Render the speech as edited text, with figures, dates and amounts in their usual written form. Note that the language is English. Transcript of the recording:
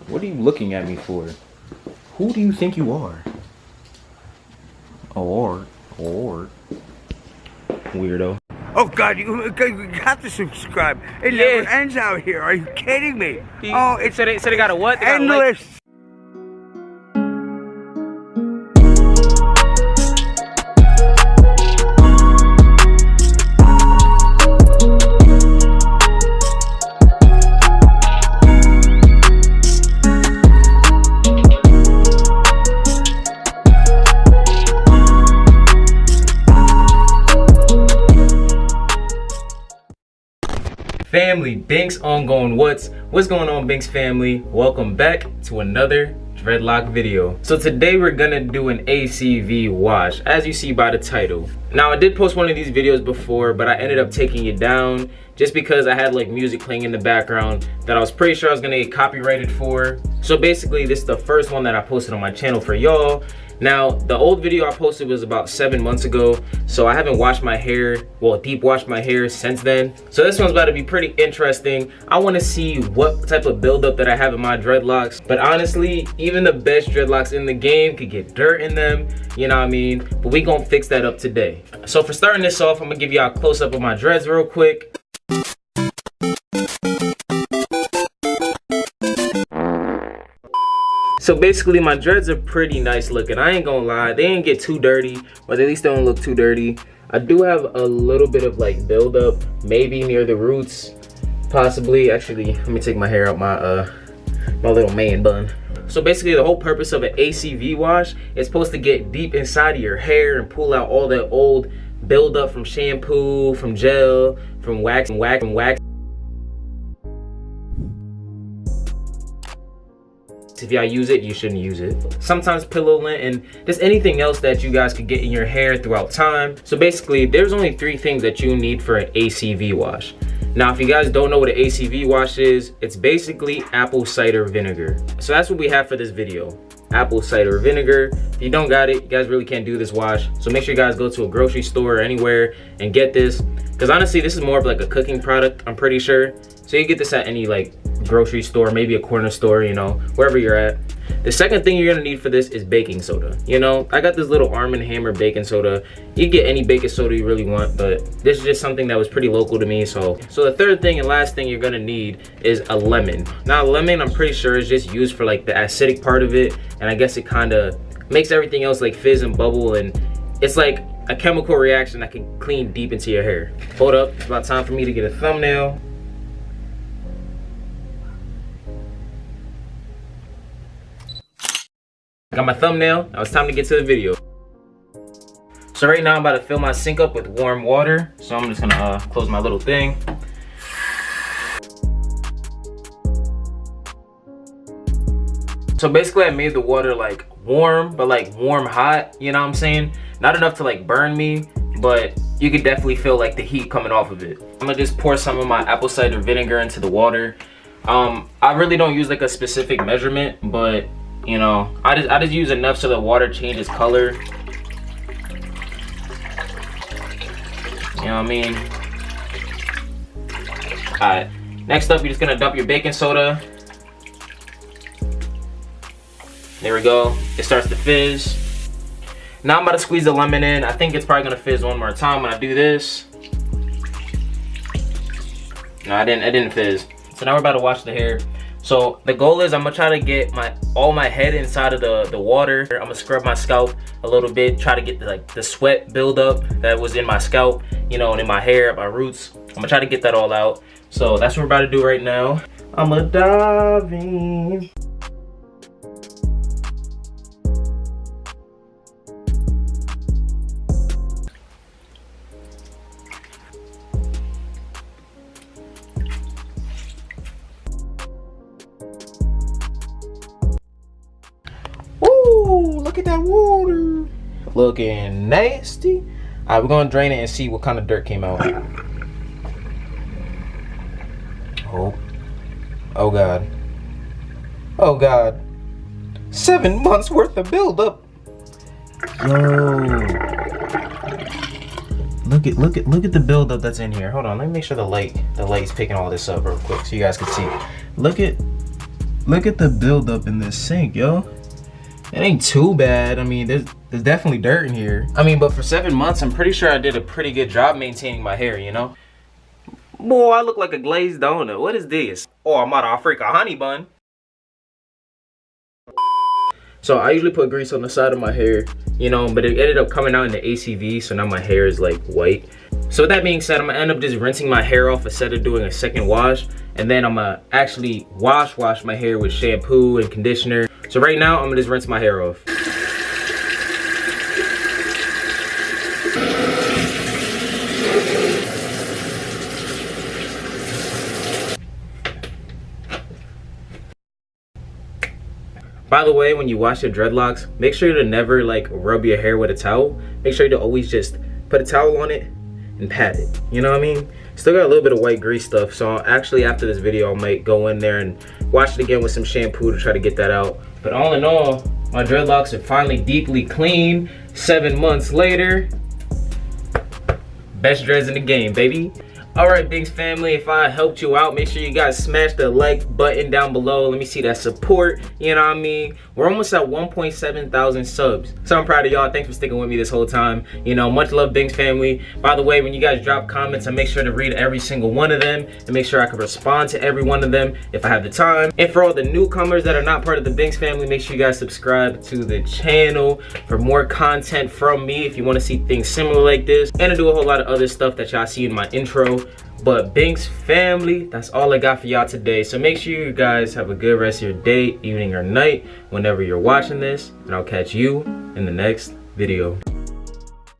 What are you looking at me for? Who do you think you are? Or weirdo. Oh God, you have to subscribe. It never ends out here. Are you kidding me? Oh, it's so they got a what? They endless. Family, Binx on going what's going on, Binx family? Welcome back to another Dreadlock video. So today we're gonna do an ACV wash, as you see by the title. Now I did post one of these videos before, but I ended up taking it down just because I had like music playing in the background that I was pretty sure I was gonna get copyrighted for. So basically this is the first one that I posted on my channel for y'all. Now, the old video I posted was about 7 months ago, so I haven't washed my hair, well, deep washed my hair since then. So this one's about to be pretty interesting. I want to see what type of buildup that I have in my dreadlocks. But honestly, even the best dreadlocks in the game could get dirt in them, you know what I mean? But we gonna fix that up today. So for starting this off, I'm gonna give y'all a close-up of my dreads real quick. So basically my dreads are pretty nice looking. I ain't gonna lie, they didn't get too dirty, but at least they don't look too dirty. I do have a little bit of like buildup, maybe near the roots, possibly. Actually, let me take my hair out my little man bun. So basically the whole purpose of an ACV wash is supposed to get deep inside of your hair and pull out all that old buildup from shampoo, from gel, from wax. If y'all use it, you shouldn't use it. Sometimes pillow lint and just anything else that you guys could get in your hair throughout time. So basically, there's only 3 things that you need for an ACV wash. Now, if you guys don't know what an ACV wash is, it's basically apple cider vinegar. So that's what we have for this video. Apple cider vinegar. If you don't got it, you guys really can't do this wash. So make sure you guys go to a grocery store or anywhere and get this. Because honestly, this is more of like a cooking product, I'm pretty sure. So you get this at any like grocery store, maybe a corner store, you know, wherever you're at. The second thing you're gonna need for this is baking soda. You know, I got this little Arm & Hammer baking soda. You get any baking soda you really want, but this is just something that was pretty local to me. So the third thing and last thing you're gonna need is a lemon. Now, lemon, I'm pretty sure is just used for like the acidic part of it, and I guess it kind of makes everything else like fizz and bubble, and it's like a chemical reaction that can clean deep into your hair. Hold up, it's about time for me to get a thumbnail. I got my thumbnail. Now it's time to get to the video. So right now I'm about to fill my sink up with warm water. So I'm just gonna close my little thing. So basically I made the water like warm, but like warm hot, you know what I'm saying? Not enough to like burn me, but you could definitely feel like the heat coming off of it. I'm gonna just pour some of my apple cider vinegar into the water. I really don't use like a specific measurement, but you know, I just use enough so the water changes color. You know what I mean? Alright, next up you're just gonna dump your baking soda. There we go, it starts to fizz. Now I'm about to squeeze the lemon in. I think it's probably gonna fizz one more time when I do this. No, it didn't fizz. So now we're about to wash the hair. So the goal is I'm gonna try to get all my head inside of the water. I'm gonna scrub my scalp a little bit, try to get the sweat buildup that was in my scalp, you know, and in my hair, my roots. I'm gonna try to get that all out. So that's what we're about to do right now. I'm gonna dive in. Look at that water. Looking nasty. All right, we're gonna drain it and see what kind of dirt came out. Oh God. Oh God. 7 months worth of buildup. Yo. Look at the buildup that's in here. Hold on, let me make sure the light's picking all this up real quick so you guys can see. Look at Look at the buildup in this sink, yo. It ain't too bad. I mean, there's definitely dirt in here. I mean, but for 7 months, I'm pretty sure I did a pretty good job maintaining my hair, you know? Boy, I look like a glazed donut. What is this? Oh, I'm out of freak a honey bun. So I usually put grease on the side of my hair, you know, but it ended up coming out in the ACV, so now my hair is like white. So with that being said, I'm gonna end up just rinsing my hair off instead of doing a second wash. And then I'm gonna actually wash my hair with shampoo and conditioner. So right now, I'm gonna just rinse my hair off. By the way, when you wash your dreadlocks, make sure to never like rub your hair with a towel. Make sure to always just put a towel on it and pat it. You know what I mean? Still got a little bit of white grease stuff, so actually after this video I might go in there and wash it again with some shampoo to try to get that out. But all in all, my dreadlocks are finally deeply clean 7 months later. Best dreads in the game, baby. Alright, Binx family, if I helped you out, make sure you guys smash the like button down below. Let me see that support, you know what I mean? We're almost at 1.7 thousand subs. So I'm proud of y'all. Thanks for sticking with me this whole time. You know, much love, Binx family. By the way, when you guys drop comments, I make sure to read every single one of them and make sure I can respond to every one of them if I have the time. And for all the newcomers that are not part of the Binx family, make sure you guys subscribe to the channel for more content from me if you want to see things similar like this. And I do a whole lot of other stuff that y'all see in my intro. But Binx family, that's all I got for y'all today. So make sure you guys have a good rest of your day, evening, or night whenever you're watching this. And I'll catch you in the next video.